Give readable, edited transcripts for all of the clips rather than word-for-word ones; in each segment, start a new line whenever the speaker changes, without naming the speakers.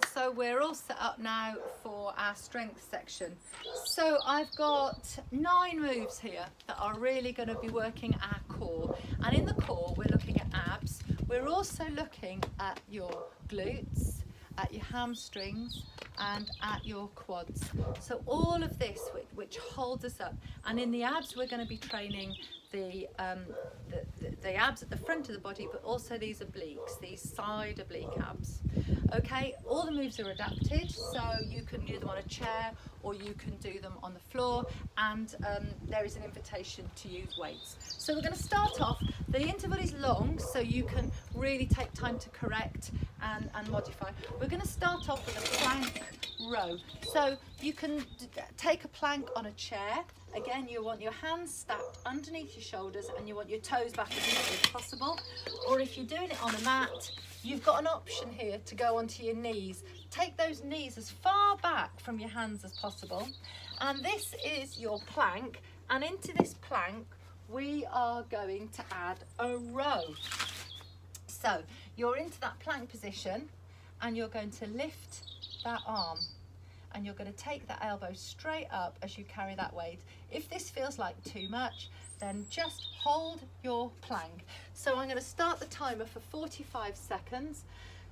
So we're all set up now for our strength section. So I've got 9 moves here that are really going to be working our core. And in the core, we're looking at abs. We're also looking at your glutes, at your hamstrings, and at your quads. So all of this which holds us up. And in the abs, we're going to be training the abs at the front of the body, but also these obliques, these side oblique abs. Okay, all the moves are adapted, so you can do them on a chair or you can do them on the floor, and there is an invitation to use weights. So we're going to start off, the interval is long, so you can really take time to correct and modify. We're going to start off with a plank row. So you can take a plank on a chair. Again, you want your hands stacked underneath your shoulders and you want your toes back as much as possible. Or if you're doing it on a mat, you've got an option here to go onto your knees. Take those knees as far back from your hands as possible. And this is your plank. And into this plank, we are going to add a row. So you're into that plank position and you're going to lift that arm. And you're going to take that elbow straight up as you carry that weight. If this feels like too much, then just hold your plank. So I'm going to start the timer for 45 seconds.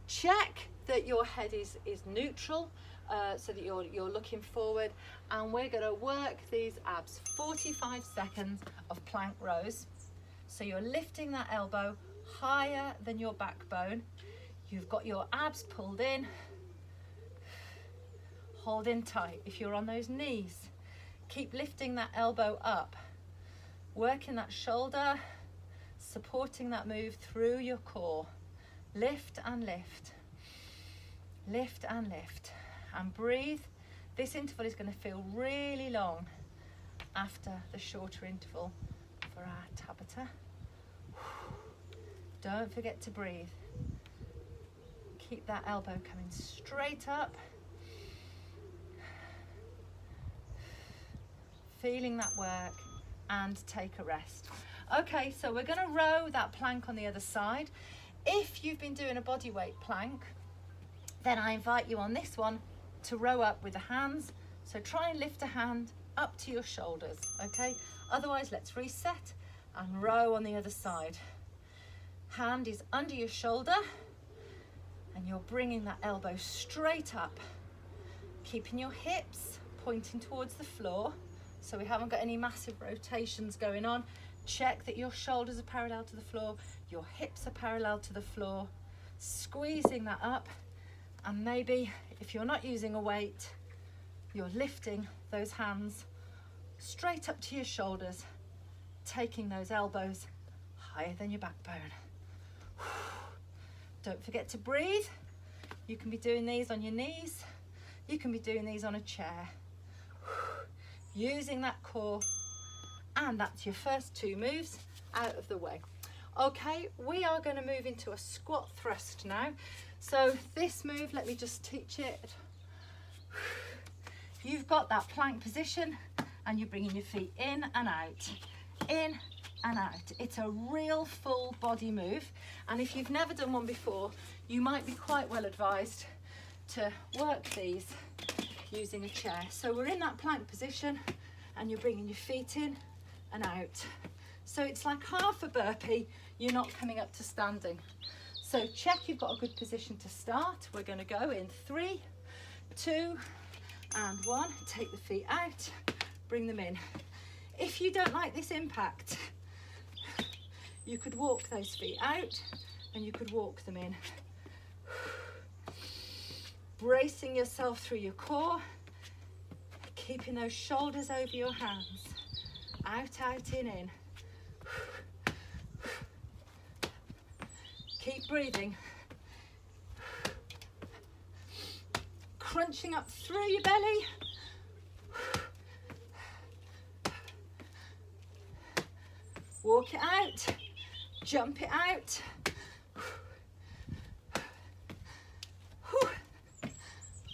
Check that your head is neutral, so that you're looking forward, and we're going to work these abs. 45 seconds of plank rows. So you're lifting that elbow higher than your backbone. You've got your abs pulled in. Hold in tight. If you're on those knees, keep lifting that elbow up, working that shoulder, supporting that move through your core. Lift and lift, lift and lift, and breathe. This interval is going to feel really long after the shorter interval for our Tabata. Don't forget to breathe. Keep that elbow coming straight up. Feeling that work, and take a rest. Okay, so we're going to row that plank on the other side. If you've been doing a body weight plank, then I invite you on this one to row up with the hands. So try and lift a hand up to your shoulders, okay? Otherwise, let's reset and row on the other side. Hand is under your shoulder and you're bringing that elbow straight up, keeping your hips pointing towards the floor. So we haven't got any massive rotations going on. Check that your shoulders are parallel to the floor, your hips are parallel to the floor, squeezing that up. And maybe if you're not using a weight, you're lifting those hands straight up to your shoulders, taking those elbows higher than your backbone. Don't forget to breathe. You can be doing these on your knees. You can be doing these on a chair. Using that core, and that's your first 2 moves out of the way. Okay, we are going to move into a squat thrust now. So this move, let me just teach it. You've got that plank position and you're bringing your feet in and out, in and out. It's a real full body move, and if you've never done one before, you might be quite well advised to work these using a chair. So we're in that plank position and you're bringing your feet in and out. So it's like half a burpee, you're not coming up to standing. So check you've got a good position to start. We're going to go in 3, 2 and 1. Take the feet out, bring them in. If you don't like this impact, you could walk those feet out and you could walk them in. Bracing yourself through your core, keeping those shoulders over your hands. Out, out, in. Keep breathing. Crunching up through your belly. Walk it out, jump it out.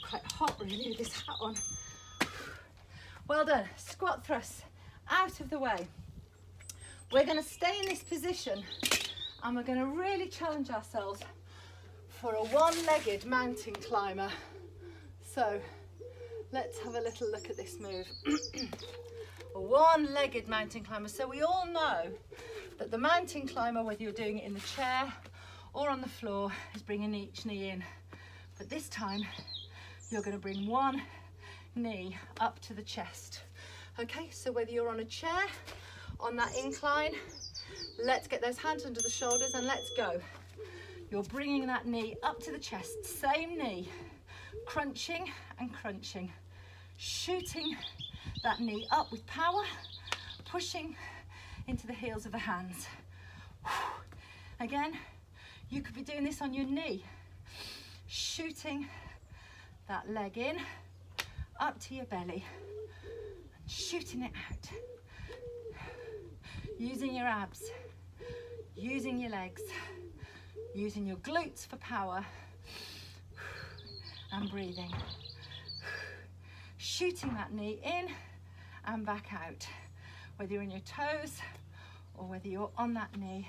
Quite hot really with this hat on. Well done. Squat thrusts out of the way. We're going to stay in this position and we're going to really challenge ourselves for a one-legged mountain climber. So let's have a little look at this move. A one-legged mountain climber. So we all know that the mountain climber, whether you're doing it in the chair or on the floor, is bringing each knee in. But this time, you're going to bring one knee up to the chest. Okay, so whether you're on a chair, on that incline, let's get those hands under the shoulders and let's go. You're bringing that knee up to the chest, same knee, crunching and crunching, shooting that knee up with power, pushing into the heels of the hands. Again, you could be doing this on your knee, shooting that leg in, up to your belly, and shooting it out. Using your abs, using your legs, using your glutes for power, and breathing. Shooting that knee in and back out, whether you're on your toes or whether you're on that knee.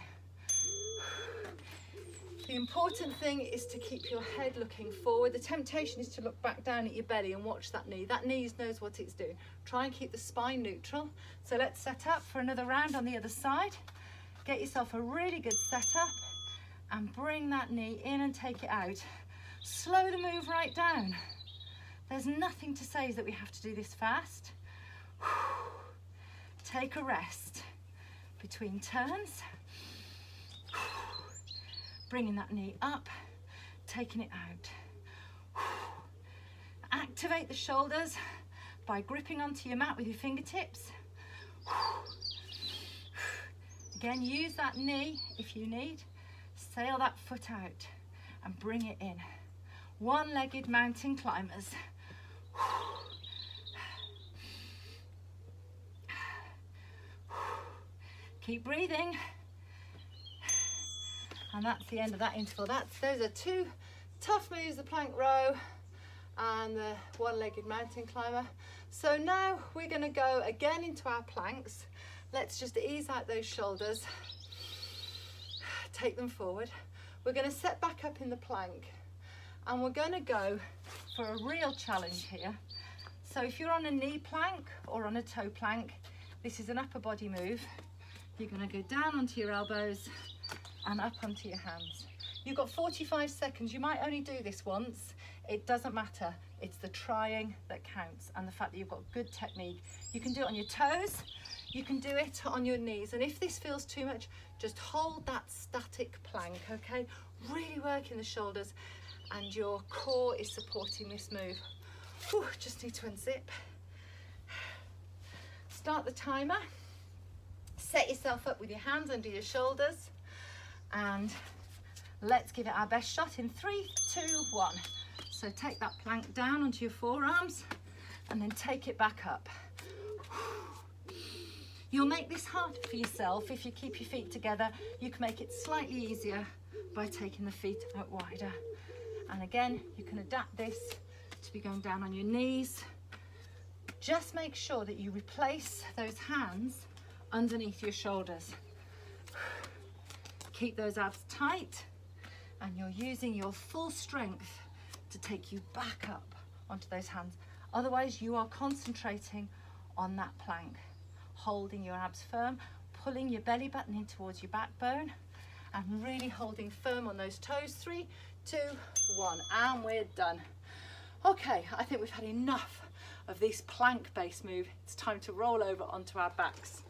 The important thing is to keep your head looking forward. The temptation is to look back down at your belly and watch that knee. That knee knows what it's doing. Try and keep the spine neutral. So let's set up for another round on the other side. Get yourself a really good setup and bring that knee in and take it out. Slow the move right down. There's nothing to say that we have to do this fast. Take a rest between turns. Bringing that knee up, taking it out. Activate the shoulders by gripping onto your mat with your fingertips. Again, use that knee if you need. Sail that foot out and bring it in. One-legged mountain climbers. Keep breathing. And that's the end of that interval. Those are two tough moves, the plank row and the one-legged mountain climber. So now we're going to go again into our planks. Let's just ease out those shoulders. Take them forward. We're going to set back up in the plank and we're going to go for a real challenge here. So if you're on a knee plank or on a toe plank, this is an upper body move. You're going to go down onto your elbows and up onto your hands. You've got 45 seconds. You might only do this once. It doesn't matter. It's the trying that counts and the fact that you've got good technique. You can do it on your toes. You can do it on your knees. And if this feels too much, just hold that static plank, okay? Really working the shoulders and your core is supporting this move. Whew, just need to unzip. Start the timer. Set yourself up with your hands under your shoulders. And let's give it our best shot in 3, 2, 1. So take that plank down onto your forearms and then take it back up. You'll make this hard for yourself if you keep your feet together. You can make it slightly easier by taking the feet out wider. And again, you can adapt this to be going down on your knees. Just make sure that you replace those hands underneath your shoulders. Keep those abs tight and you're using your full strength to take you back up onto those hands. Otherwise, you are concentrating on that plank, holding your abs firm, pulling your belly button in towards your backbone and really holding firm on those toes. 3, 2, 1, and we're done. Okay, I think we've had enough of this plank-based move. It's time to roll over onto our backs.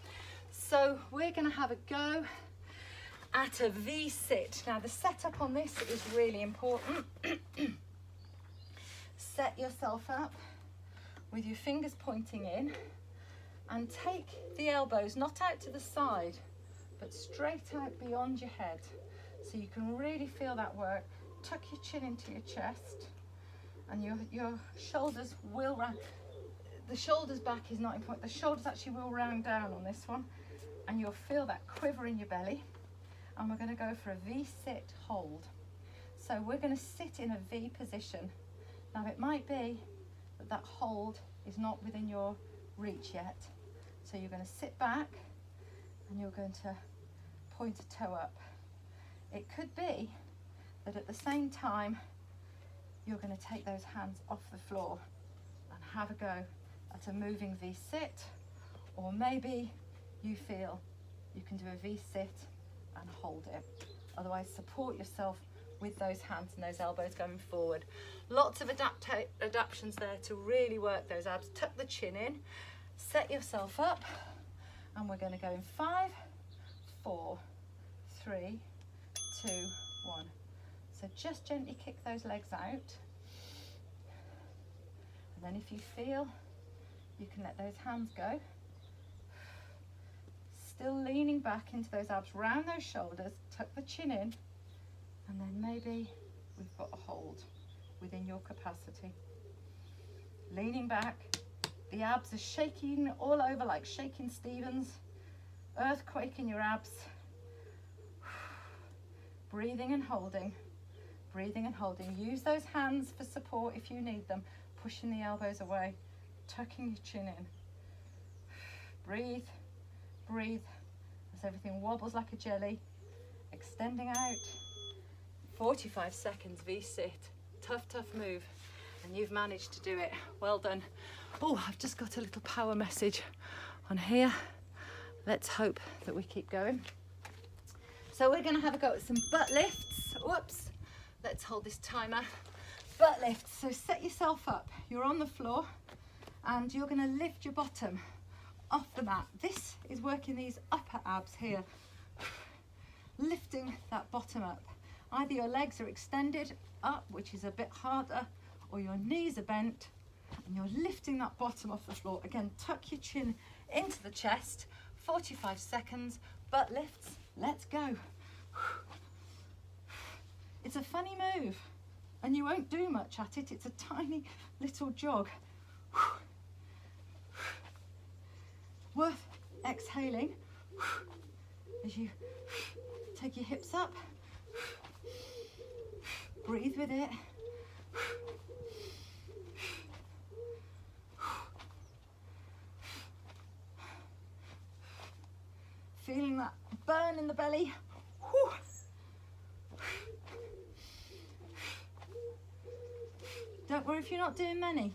So we're going to have a go at a V-sit. Now the setup on this is really important. Set yourself up with your fingers pointing in and take the elbows not out to the side but straight out beyond your head so you can really feel that work. Tuck your chin into your chest and your shoulders will round. The shoulders back is not important. The shoulders actually will round down on this one and you'll feel that quiver in your belly. And we're going to go for a V-sit hold. So we're going to sit in a V position. Now it might be that that hold is not within your reach yet. So you're going to sit back and you're going to point a toe up. It could be that at the same time, you're going to take those hands off the floor and have a go at a moving V-sit, or maybe you feel you can do a V-sit and hold it. Otherwise, support yourself with those hands and those elbows going forward. Lots of adaptations there to really work those abs. Tuck the chin in, set yourself up, and we're going to go in 5, 4, 3, 2, 1. So just gently kick those legs out. And then if you feel, you can let those hands go. Still leaning back into those abs, round those shoulders, tuck the chin in, and then maybe we've got a hold within your capacity. Leaning back, the abs are shaking all over like shaking Stevens, earthquake in your abs. Breathing and holding, breathing and holding. Use those hands for support if you need them, pushing the elbows away, tucking your chin in. Breathe, breathe, as everything wobbles like a jelly, extending out. 45 seconds V-sit, tough, tough move, and you've managed to do it. Well done. Oh, I've just got a little power message on here. Let's hope that we keep going. So we're going to have a go at some butt lifts. Whoops, let's hold this timer. Butt lifts, so set yourself up. You're on the floor and you're going to lift your bottom off the mat. This is working these upper abs here, lifting that bottom up. Either your legs are extended up, which is a bit harder, or your knees are bent and you're lifting that bottom off the floor. Again, tuck your chin into the chest. 45 seconds, butt lifts. Let's go. It's a funny move and you won't do much at it. It's a tiny little jog. Worth exhaling as you take your hips up. Breathe with it. Feeling that burn in the belly. Whew. Don't worry if you're not doing many.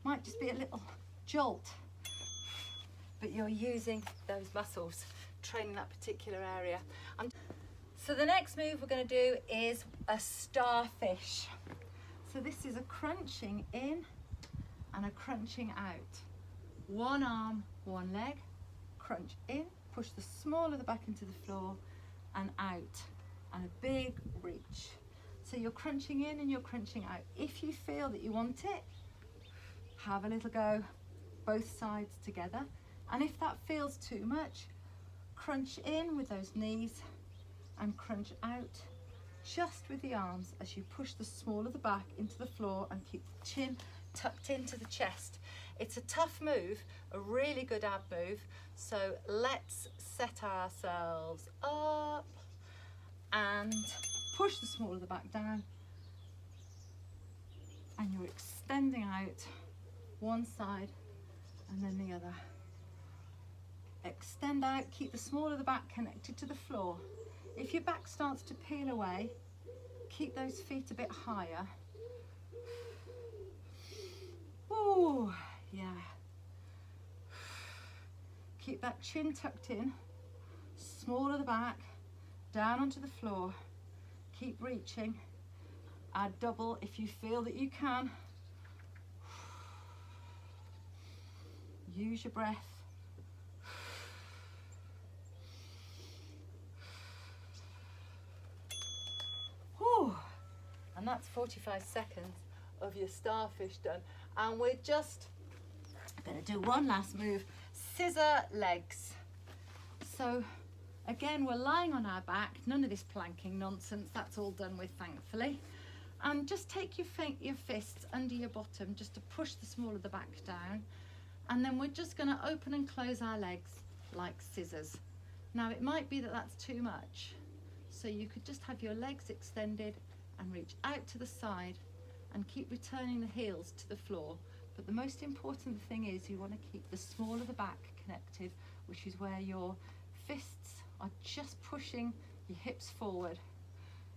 Might just be a little jolt, but you're using those muscles, training that particular area. So the next move we're going to do is a starfish. So this is a crunching in and a crunching out. One arm, one leg, crunch in, push the small of the back into the floor and out, and a big reach. So you're crunching in and you're crunching out. If you feel that you want it, have a little go, both sides together. And if that feels too much, crunch in with those knees and crunch out just with the arms as you push the small of the back into the floor and keep the chin tucked into the chest. It's a tough move, a really good ab move. So let's set ourselves up and push the small of the back down, and you're extending out one side and then the other. Extend out, keep the small of the back connected to the floor. If your back starts to peel away, keep those feet a bit higher. Ooh, yeah. Keep that chin tucked in, small of the back, down onto the floor. Keep reaching. Add double if you feel that you can. Use your breath. Whew. And that's 45 seconds of your starfish done. And we're just going to do one last move, scissor legs. So again, we're lying on our back, none of this planking nonsense, that's all done with, thankfully. And just take your fists under your bottom just to push the small of the back down. And then we're just going to open and close our legs like scissors. Now it might be that that's too much, so you could just have your legs extended and reach out to the side and keep returning the heels to the floor. But the most important thing is you want to keep the small of the back connected, which is where your fists are just pushing your hips forward.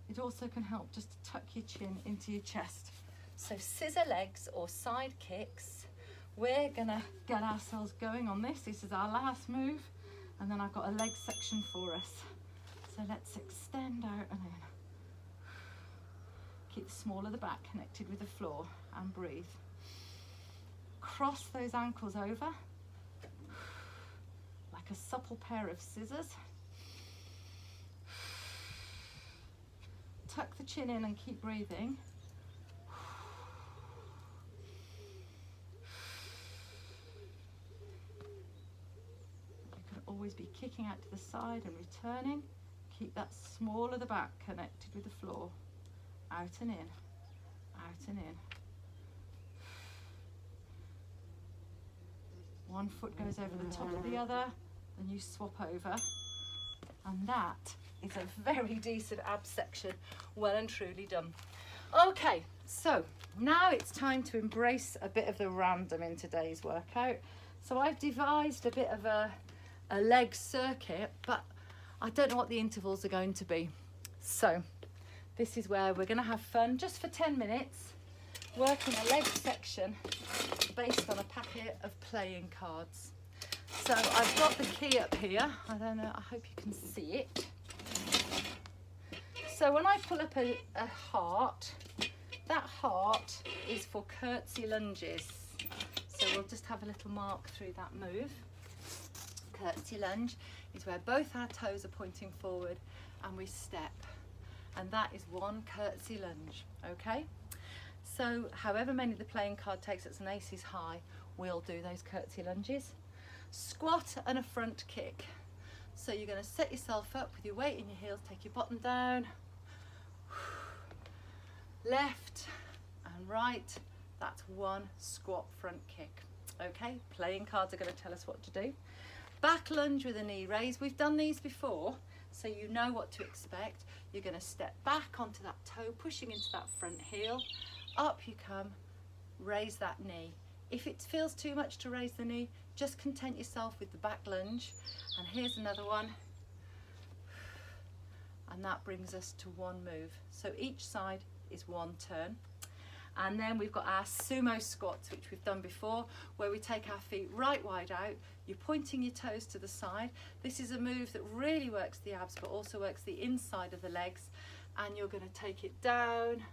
It also can help just to tuck your chin into your chest. So scissor legs or side kicks. We're gonna get ourselves going on this. This is our last move, and then I've got a leg section for us. So let's extend out and in. Keep the small of the back connected with the floor and breathe. Cross those ankles over like a supple pair of scissors. Tuck the chin in and keep breathing. You can always be kicking out to the side and returning. Keep that small of the back connected with the floor. Out and in, out and in. One foot goes over the top of the other, then you swap over. And that is a very decent ab section, well and truly done. Okay, so now it's time to embrace a bit of the random in today's workout. So I've devised a bit of a leg circuit, but I don't know what the intervals are going to be. So this is where we're going to have fun just for 10 minutes, working a leg section based on a packet of playing cards. So I've got the key up here. I don't know, I hope you can see it. So when I pull up a heart, that heart is for curtsy lunges. So we'll just have a little mark through that move. Curtsy lunge is where both our toes are pointing forward and we step. And that is one curtsy lunge, okay? So however many the playing card takes, it's an aces high, we'll do those curtsy lunges. Squat and a front kick. So you're going to set yourself up with your weight in your heels, take your bottom down, left and right, that's one squat front kick. Okay, playing cards are going to tell us what to do. Back lunge with a knee raise. We've done these before, so you know what to expect. You're going to step back onto that toe, pushing into that front heel. Up you come, raise that knee. If it feels too much to raise the knee, just content yourself with the back lunge. And here's another one. And that brings us to one move. So each side is one turn. And then we've got our sumo squats, which we've done before, where we take our feet right wide out. You're pointing your toes to the side. This is a move that really works the abs, but also works the inside of the legs. And you're going to take it down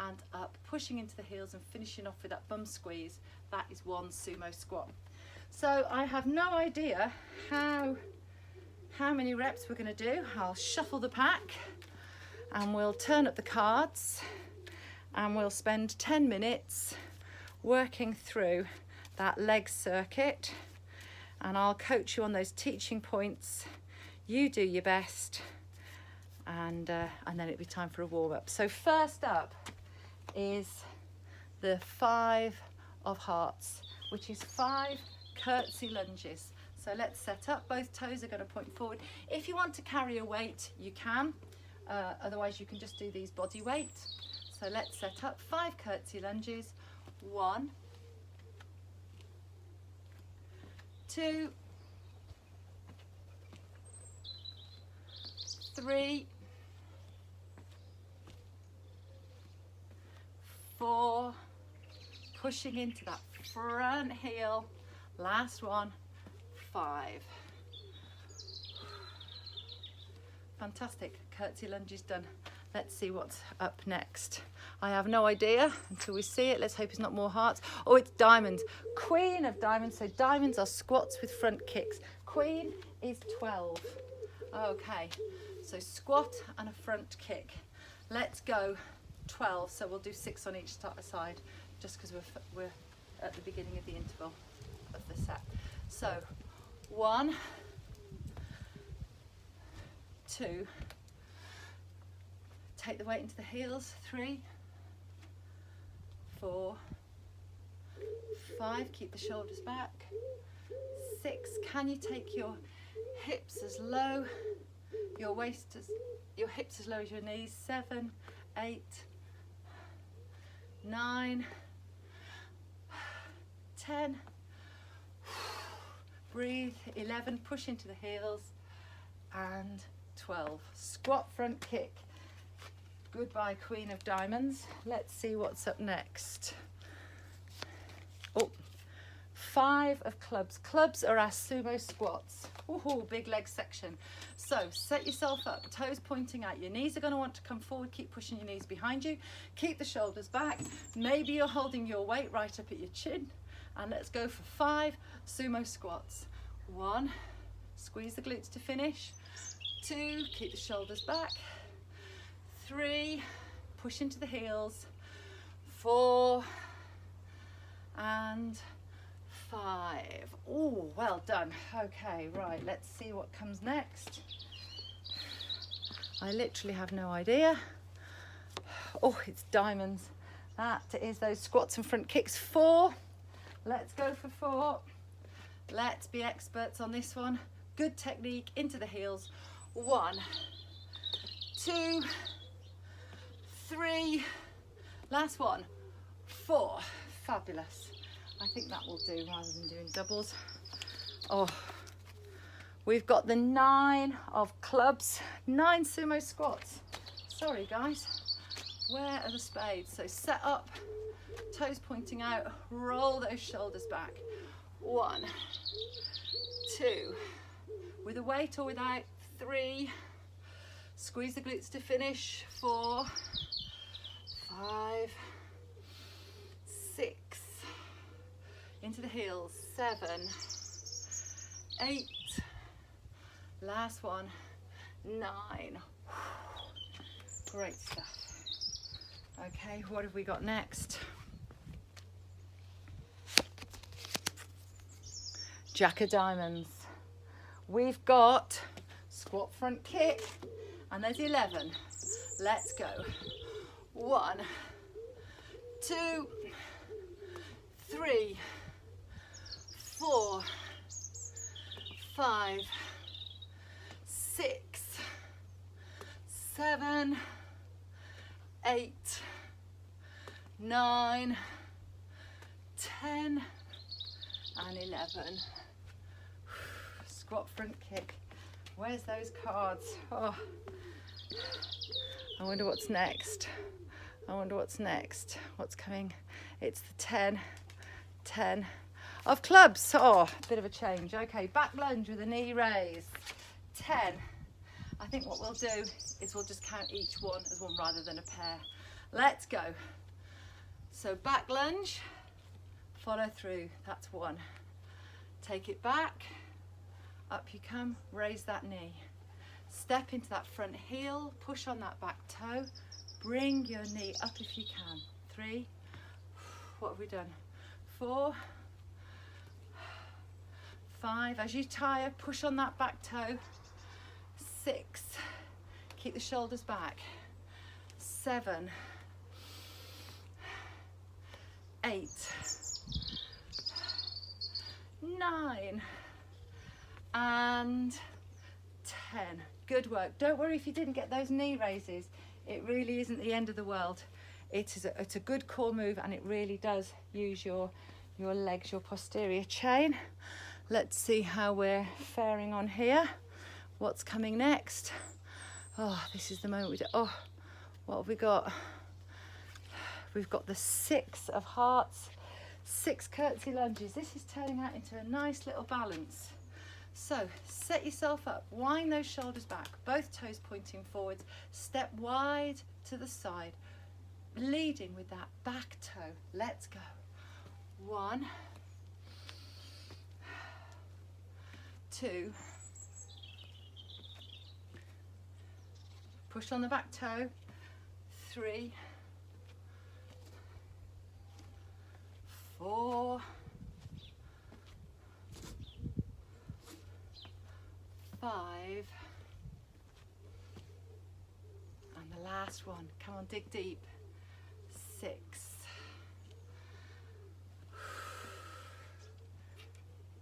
and up, pushing into the heels and finishing off with that bum squeeze. That is one sumo squat. So I have no idea how many reps we're going to do. I'll shuffle the pack and we'll turn up the cards. And we'll spend 10 minutes working through that leg circuit, and I'll coach you on those teaching points. You do your best, and then it'll be time for a warm-up. So first up is the 5 of hearts, which is 5 curtsy lunges. So let's set up. Both toes are going to point forward. If you want to carry a weight, you can. Otherwise, you can just do these body weight. So let's set up 5 curtsy lunges. 1, 2, 3, 4, pushing into that front heel. Last one, 5. Fantastic, curtsy lunges done. Let's see what's up next. I have no idea until we see it. Let's hope it's not more hearts. Oh, it's diamonds. Queen of diamonds. So diamonds are squats with front kicks. Queen is 12. Okay, so squat and a front kick. Let's go 12. So we'll do 6 on each side, just because we're at the beginning of the interval of the set. So 1, 2. Take the weight into the heels. 3, 4, 5. Keep the shoulders back. 6. Can you take your hips as low, your waist as your hips as low as your knees? 7, 8, 9, 10. Breathe. 11. Push into the heels and 12. Squat front kick. Goodbye, Queen of Diamonds. Let's see what's up next. Oh, 5 of clubs. Clubs are our sumo squats. Ooh, big leg section. So set yourself up, toes pointing out. Your knees are going to want to come forward. Keep pushing your knees behind you. Keep the shoulders back. Maybe you're holding your weight right up at your chin. And let's go for 5 sumo squats. 1, squeeze the glutes to finish. 2, keep the shoulders back. 3, push into the heels. 4, and 5. Oh, well done. Okay, right, let's see what comes next. I literally have no idea. Oh, it's diamonds. That is those squats and front kicks. 4. Let's go for 4. Let's be experts on this one. Good technique into the heels. 1, 2, 3. Last one. 4. Fabulous. I think that will do rather than doing doubles. Oh, we've got the 9 of clubs, 9 sumo squats. Sorry guys, where are the spades? So set up, toes pointing out, roll those shoulders back. 1, 2, with a weight or without. 3, squeeze the glutes to finish. 4, 5, 6, into the heels. 7, 8, last one. 9. Great stuff. Okay, what have we got next? Jack of diamonds. We've got squat front kick, and there's 11. Let's go. 1, 2, 3, 4, 5, 6, 7, 8, 9, 10, and 11. Squat front kick. Where's those cards? Oh, I wonder what's next. I wonder what's next. What's coming? It's the 10 of clubs. Oh, bit of a change. Okay, back lunge with a knee raise. 10. I think what we'll do is we'll just count each one as one rather than a pair. Let's go. So back lunge, follow through. That's 1. Take it back. Up you come, raise that knee. Step into that front heel, push on that back toe. Bring your knee up if you can. 3. What have we done? 4, 5. As you tire, push on that back toe. 6. Keep the shoulders back. 7, 8, 9, and 10. Good work. Don't worry if you didn't get those knee raises. It really isn't the end of the world. It's a good core move, and it really does use your legs, your posterior chain. Let's see how we're faring on here. What's coming next? Oh, this is the moment we do. Oh, what have we got? We've got the 6 of hearts, 6 curtsy lunges. This is turning out into a nice little balance. So set yourself up, wind those shoulders back, both toes pointing forwards, step wide to the side, leading with that back toe. Let's go. 1, 2, push on the back toe. 3, 4, 5, and the last one. Come on, dig deep. 6.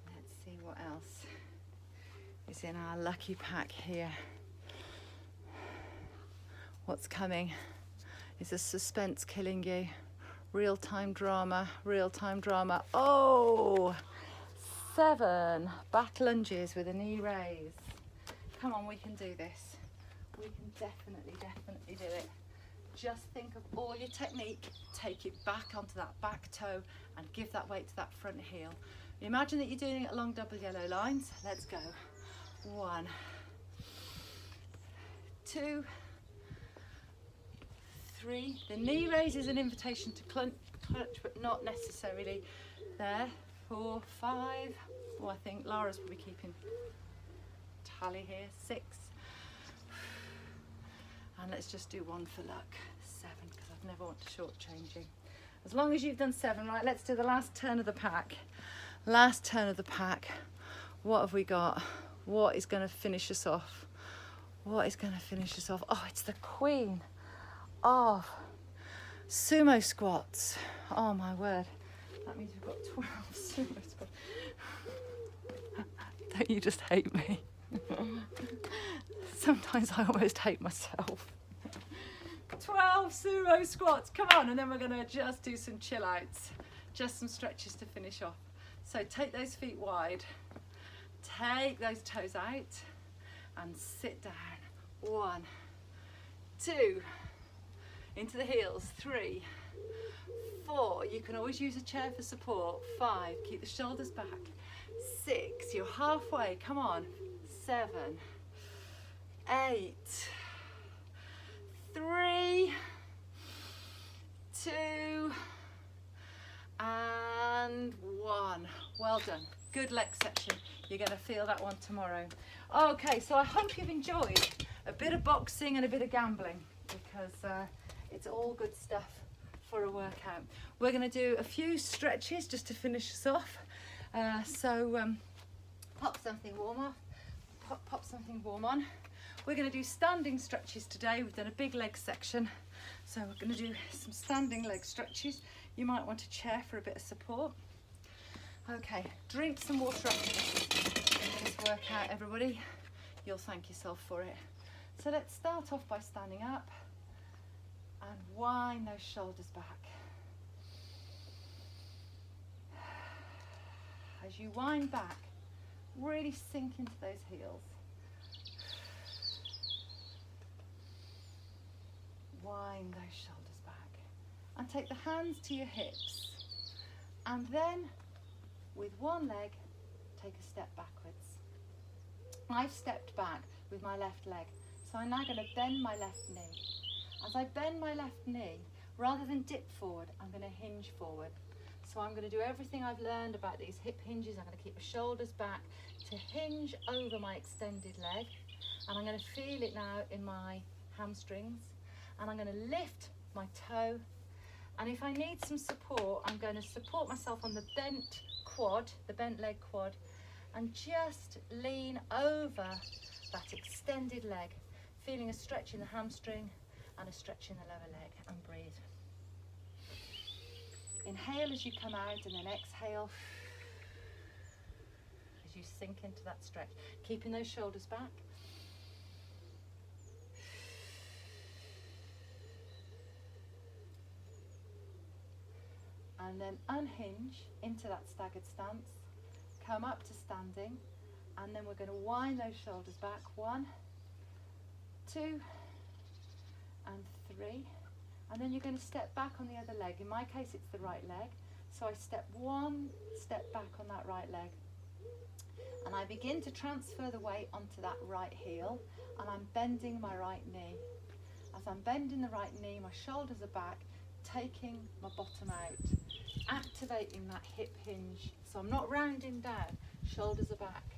Let's see what else is in our lucky pack here. What's coming? Is the suspense killing you? Real-time drama, real-time drama. Oh, 7 back lunges with a knee raise. come on, we can do this. We can definitely do it. Just think of all your technique, take it back onto that back toe and give that weight to that front heel. Imagine that you're doing it along double yellow lines. Let's go. 1, 2, 3. The knee raise is an invitation to clutch, but not necessarily there. 4, 5. Oh, I think Lara's probably keeping tally here. 6. And let's just do 1 for luck. 7, because I've never want to shortchange you. As long as you've done 7, right, let's do the last turn of the pack. Last turn of the pack. What have we got? What is going to finish us off? What is going to finish us off? Oh, it's the queen of sumo squats. Oh my word. That means we've got 12 sumo squats. Don't you just hate me? Sometimes I almost hate myself. 12 sumo squats, come on, and then we're gonna just do some chill outs, just some stretches to finish off. So take those feet wide, take those toes out, and sit down. 1, 2, into the heels, 3, 4, you can always use a chair for support, 5, keep the shoulders back, 6, you're halfway, come on, 7, 8, 3, 2, and 1. Well done. Good leg section. You're going to feel that one tomorrow. Okay, so I hope you've enjoyed a bit of boxing and a bit of gambling, because it's all good stuff for a workout. We're going to do a few stretches just to finish us off. Pop something warm off. Pop something warm on. We're going to do standing stretches today. We've done a big leg section, so we're going to do some standing leg stretches. You might want a chair for a bit of support. Okay, drink some water after this workout, everybody. You'll thank yourself for it. So let's start off by standing up and wind those shoulders back. As you wind back, really sink into those heels. Wind those shoulders back and take the hands to your hips, and then with one leg take a step backwards. I've stepped back with my left leg, so I'm now going to bend my left knee. As I bend my left knee, rather than dip forward, I'm going to hinge forward. So I'm going to do everything I've learned about these hip hinges. I'm going to keep the shoulders back to hinge over my extended leg, and I'm going to feel it now in my hamstrings. And I'm going to lift my toe, and if I need some support, I'm going to support myself on the bent quad, the bent leg quad, and just lean over that extended leg, feeling a stretch in the hamstring and a stretch in the lower leg, and breathe. Inhale as you come out, and then exhale as you sink into that stretch, keeping those shoulders back. And then unhinge into that staggered stance, come up to standing, and then we're going to wind those shoulders back. 1, 2, and 3. And then you're going to step back on the other leg. In my case, it's the right leg. So I step 1 step back on that right leg. And I begin to transfer the weight onto that right heel, and I'm bending my right knee. As I'm bending the right knee, my shoulders are back, taking my bottom out, activating that hip hinge. So I'm not rounding down, shoulders are back.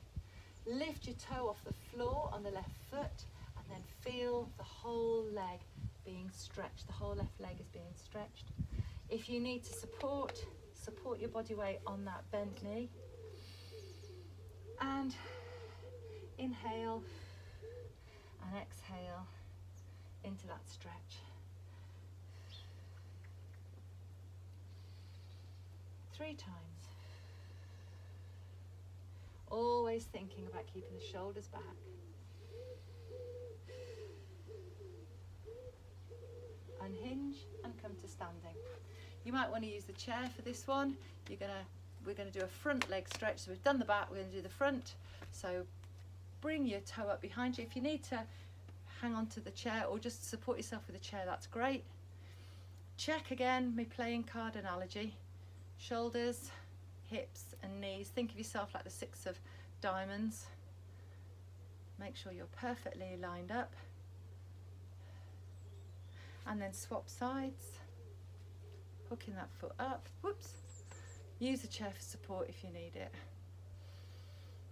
Lift your toe off the floor on the left foot, and then feel the whole leg being stretched. The whole left leg is being stretched. If you need to support your body weight on that bent knee. And inhale and exhale into that stretch. Three times. Always thinking about keeping the shoulders back. Unhinge and come to standing. You might want to use the chair for this one. We're going to do a front leg stretch. So we've done the back, we're going to do the front. So bring your toe up behind you. If you need to hang on to the chair or just support yourself with a chair, that's great. Check again, my playing card analogy. Shoulders, hips and knees. Think of yourself like the 6 of diamonds. Make sure you're perfectly lined up. And then swap sides. Hooking that foot up. Whoops. Use the chair for support if you need it.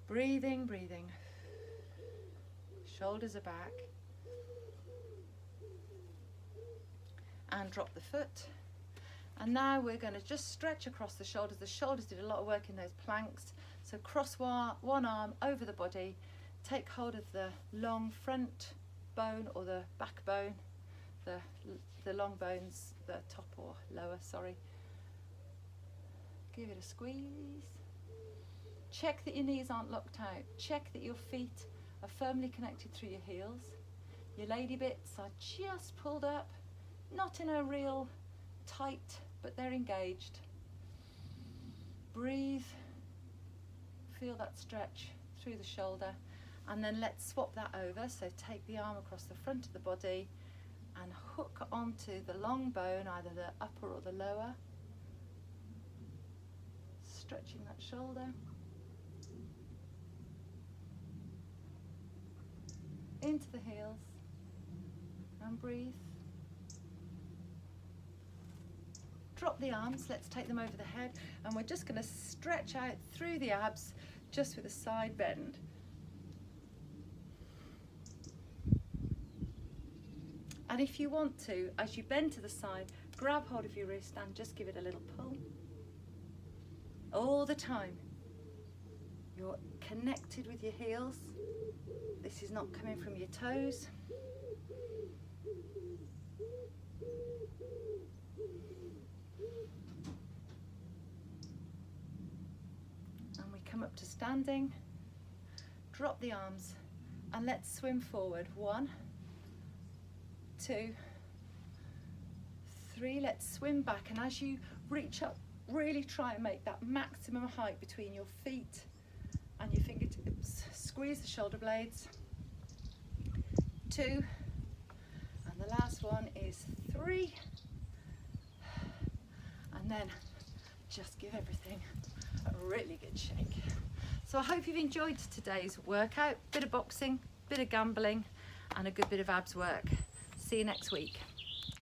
Breathing, breathing. Shoulders are back. And drop the foot. And now we're going to just stretch across the shoulders. The shoulders did a lot of work in those planks. So cross one arm over the body. Take hold of the long front bone or the back bone. The long bones, the top or lower, sorry. Give it a squeeze. Check that your knees aren't locked out. Check that your feet are firmly connected through your heels. Your lady bits are just pulled up, not in a real tight, but they're engaged. Breathe. Feel that stretch through the shoulder. And then let's swap that over. So take the arm across the front of the body and hook onto the long bone, either the upper or the lower. Stretching that shoulder. Into the heels. And breathe. Drop the arms, let's take them over the head, and we're just going to stretch out through the abs just with a side bend. And if you want to, as you bend to the side, grab hold of your wrist and just give it a little pull. All the time. You're connected with your heels. This is not coming from your toes. And we come up to standing. Drop the arms and let's swim forward. 1, 2, 3. Let's swim back, and as you reach up, really try and make that maximum height between your feet and your fingertips. Squeeze the shoulder blades. 2, and the last one is 3, and then just give everything a really good shake. So I hope you've enjoyed today's workout. Bit of boxing, bit of gambling, and a good bit of abs work. See you next week.